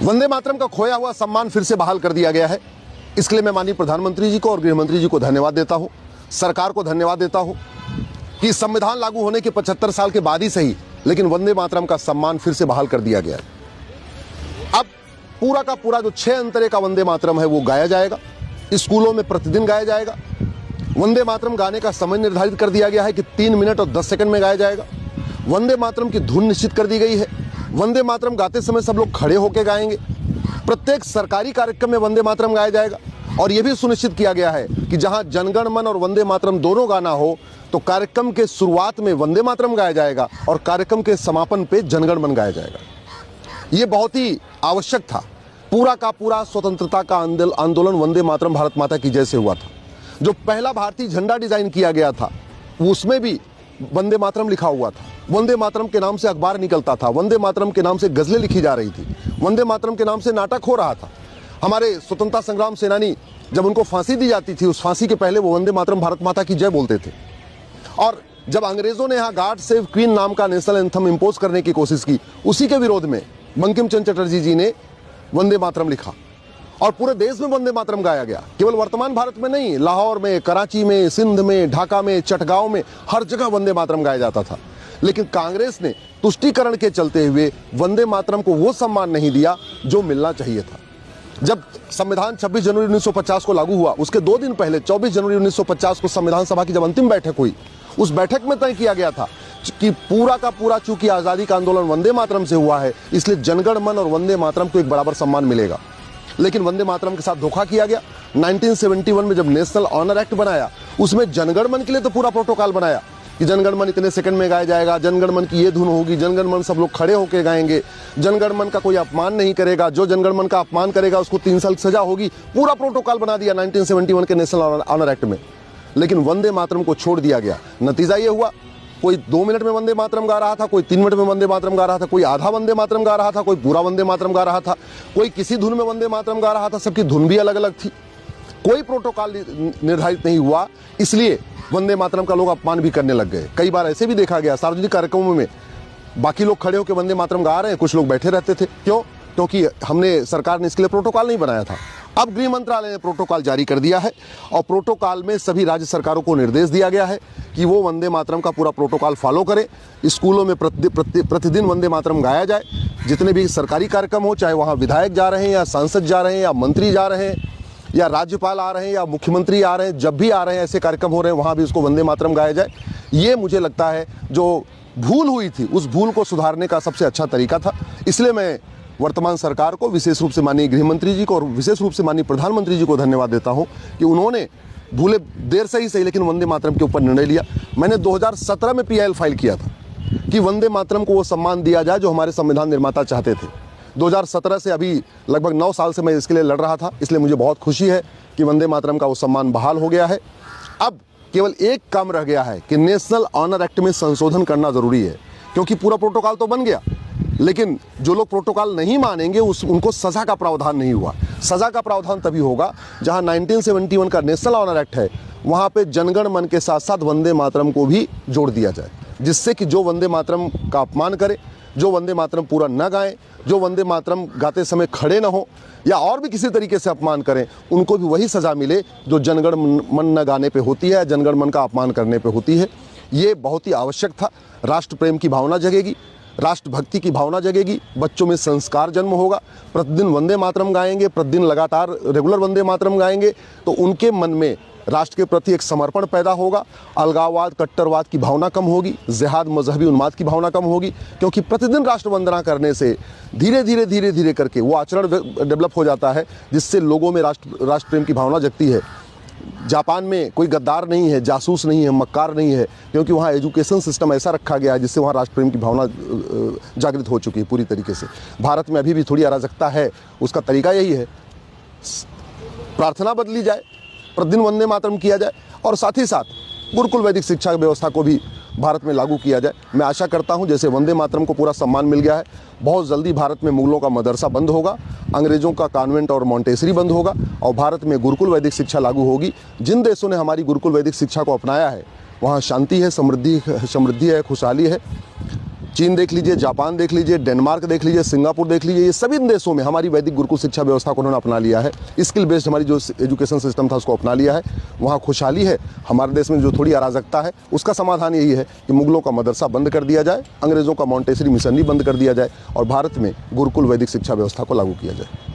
वंदे मातरम का खोया हुआ सम्मान फिर से बहाल कर दिया गया है। इसके लिए मैं माननीय प्रधानमंत्री जी को और गृह मंत्री जी को धन्यवाद देता हूं, सरकार को धन्यवाद देता हूं कि संविधान लागू होने के 75 साल के बाद ही सही, लेकिन वंदे मातरम का सम्मान फिर से बहाल कर दिया गया है। अब पूरा का पूरा जो 6 अंतरे का वंदे मातरम है वो गाया जाएगा, स्कूलों में प्रतिदिन गाया जाएगा। वंदे मातरम गाने का समय निर्धारित कर दिया गया है कि 3 मिनट और 10 सेकंड में गाया जाएगा। वंदे मातरम की धुन निश्चित कर दी गई है। वंदे मातरम गाते समय सब लोग खड़े होकर गाएंगे। प्रत्येक सरकारी कार्यक्रम में वंदे मातरम गाया जाएगा और यह भी सुनिश्चित किया गया है कि जहां जनगण मन और वंदे मातरम दोनों गाना हो तो कार्यक्रम के शुरुआत में वंदे मातरम गाया जाएगा और कार्यक्रम के समापन पे जनगण मन गाया जाएगा। यह बहुत ही आवश्यक था। पूरा का पूरा स्वतंत्रता का आंदोलन वंदे मातरम भारत माता की जय से हुआ था। जो पहला भारतीय झंडा डिजाइन किया गया था उसमें भी वंदे मातरम लिखा हुआ था। वंदे मातरम के नाम से अखबार निकलता था, वंदे मातरम के नाम से गजलें लिखी जा रही थी, वंदे मातरम के नाम से नाटक हो रहा था। हमारे स्वतंत्रता संग्राम सेनानी जब उनको फांसी दी जाती थी, उस फांसी के पहले वो वंदे मातरम भारत माता की जय बोलते थे। और जब अंग्रेजों ने यहाँ गॉड सेव क्वीन नाम का नेशनल एंथम इंपोज करने की कोशिश की, उसी के विरोध में बंकिम चंद्र चटर्जी जी ने वंदे मातरम लिखा और पूरे देश में वंदे मातरम गाया गया। केवल वर्तमान भारत में नहीं, लाहौर में, कराची में, सिंध में, ढाका में, चटगांव में, हर जगह वंदे मातरम गाया जाता था। लेकिन कांग्रेस ने तुष्टीकरण के चलते हुए वंदे मातरम को वो सम्मान नहीं दिया जो मिलना चाहिए था। जब संविधान 26 जनवरी 1950 को लागू हुआ, उसके 2 दिन पहले 24 जनवरी 1950 को संविधान सभा की जब अंतिम बैठक हुई, उस बैठक में तय किया गया था कि पूरा का पूरा चूंकि आजादी का आंदोलन वंदे मातरम से हुआ है, इसलिए जनगण मन और वंदे मातरम को एक बराबर सम्मान मिलेगा। लेकिन वंदे मातरम के साथ धोखा किया गया। 1971 में जब नेशनल ऑनर एक्ट बनाया, उसमें जनगण मन के लिए तो पूरा प्रोटोकॉल बनाया कि जनगण मन इतने सेकंड में गाया जाएगा, जनगण मन की ये धुन होगी, जनगण मन सब लोग खड़े होकर गाएंगे, जनगण मन का कोई अपमान नहीं करेगा, जो जनगण मन का अपमान करेगा उसको 3 साल की सजा होगी। पूरा प्रोटोकॉल बना दिया 1971 के नेशनल ऑनर एक्ट में। लेकिन वंदे मातरम को छोड़ दिया गया। नतीजा ये हुआ, कोई 2 मिनट में वंदे मातरम गा रहा था, कोई 3 मिनट में वंदे मातरम गा रहा था, कोई आधा वंदे मातरम गा रहा था, कोई पूरा वंदे मातरम गा रहा था, कोई किसी धुन में वंदे मातरम गा रहा था। सबकी धुन भी अलग अलग थी। कोई प्रोटोकॉल निर्धारित नहीं हुआ, इसलिए वंदे मातरम का लोग अपमान भी करने लग गए। कई बार ऐसे भी देखा गया सार्वजनिक कार्यक्रमों में बाकी लोग खड़े होकर वंदे मातरम गा रहे हैं, कुछ लोग बैठे रहते थे। क्यों? क्योंकि सरकार ने इसके लिए प्रोटोकॉल नहीं बनाया था। अब गृह मंत्रालय ने प्रोटोकॉल जारी कर दिया है और प्रोटोकॉल में सभी राज्य सरकारों को निर्देश दिया गया है कि वो वंदे मातरम का पूरा प्रोटोकॉल फॉलो करें। स्कूलों में प्रतिदिन वंदे मातरम गाया जाए। जितने भी सरकारी कार्यक्रम हो, चाहे वहाँ विधायक जा रहे हैं या सांसद जा रहे हैं या मंत्री जा रहे हैं या राज्यपाल आ रहे हैं या मुख्यमंत्री आ रहे हैं, जब भी आ रहे हैं ऐसे कार्यक्रम हो रहे हैं, वहाँ भी उसको वंदे मातरम गाया जाए। ये मुझे लगता है जो भूल हुई थी उस भूल को सुधारने का सबसे अच्छा तरीका था। इसलिए मैं वर्तमान सरकार को, विशेष रूप से माननीय गृह मंत्री जी को और विशेष रूप से माननीय प्रधानमंत्री जी को धन्यवाद देता हूं कि उन्होंने भूले देर से ही सही लेकिन वंदे मातरम के ऊपर निर्णय लिया। मैंने 2017 में PIL फाइल किया था कि वंदे मातरम को वो सम्मान दिया जाए जो हमारे संविधान निर्माता चाहते थे। 2017 से अभी लगभग 9 साल से मैं इसके लिए लड़ रहा था, इसलिए मुझे बहुत खुशी है कि वंदे मातरम का वो सम्मान बहाल हो गया है। अब केवल एक काम रह गया है कि नेशनल ऑनर एक्ट में संशोधन करना जरूरी है, क्योंकि पूरा प्रोटोकॉल तो बन गया, लेकिन जो लोग प्रोटोकॉल नहीं मानेंगे उनको सजा का प्रावधान नहीं हुआ। सजा का प्रावधान तभी होगा जहां 1971 का नेशनल ऑनर एक्ट है, वहां पे जनगण मन के साथ साथ वंदे मातरम को भी जोड़ दिया जाए, जिससे कि जो वंदे मातरम का अपमान करे, जो वंदे मातरम पूरा न गाएं, जो वंदे मातरम गाते समय खड़े न हो या और भी किसी तरीके से अपमान करें, उनको भी वही सजा मिले जो जनगण मन न गाने पे होती है, जनगण मन का अपमान करने पे होती है। ये बहुत ही आवश्यक था। राष्ट्र प्रेम की भावना जगेगी, राष्ट्रभक्ति की भावना जगेगी, बच्चों में संस्कार जन्म होगा। प्रतिदिन वंदे मातरम गाएंगे, प्रतिदिन लगातार रेगुलर वंदे मातरम गाएंगे तो उनके मन में राष्ट्र के प्रति एक समर्पण पैदा होगा। अलगाववाद, कट्टरवाद की भावना कम होगी, जिहाद, मजहबी उन्माद की भावना कम होगी, क्योंकि प्रतिदिन राष्ट्र वंदना करने से धीरे धीरे करके वो आचरण डेवलप हो जाता है, जिससे लोगों में राष्ट्र प्रेम की भावना जगती है। जापान में कोई गद्दार नहीं है, जासूस नहीं है, मक्कार नहीं है, क्योंकि वहाँ एजुकेशन सिस्टम ऐसा रखा गया है जिससे वहाँ राष्ट्र प्रेम की भावना जागृत हो चुकी है पूरी तरीके से। भारत में अभी भी थोड़ी अराजकता है, उसका तरीका यही है, प्रार्थना बदली जाए, प्रतिदिन वंदे मातरम किया जाए और साथ ही साथ गुरुकुल वैदिक शिक्षा व्यवस्था को भी भारत में लागू किया जाए। मैं आशा करता हूं जैसे वंदे मातरम को पूरा सम्मान मिल गया है, बहुत जल्दी भारत में मुगलों का मदरसा बंद होगा, अंग्रेजों का कॉन्वेंट और मॉन्टेसरी बंद होगा और भारत में गुरुकुल वैदिक शिक्षा लागू होगी। जिन देशों ने हमारी गुरुकुल वैदिक शिक्षा को अपनाया है वहाँ शांति है, समृद्धि है, खुशहाली है। चीन देख लीजिए, जापान देख लीजिए, डेनमार्क देख लीजिए, सिंगापुर देख लीजिए, ये सभी देशों में हमारी वैदिक गुरुकुल शिक्षा व्यवस्था को उन्होंने अपना लिया है। स्किल बेस्ड हमारी जो एजुकेशन सिस्टम था उसको अपना लिया है। वहाँ खुशहाली है। हमारे देश में जो थोड़ी अराजकता है उसका समाधान यही है कि मुगलों का मदरसा बंद कर दिया जाए, अंग्रेज़ों का मॉन्टेसरी मिशनरी बंद कर दिया जाए और भारत में गुरुकुल वैदिक शिक्षा व्यवस्था को लागू किया जाए।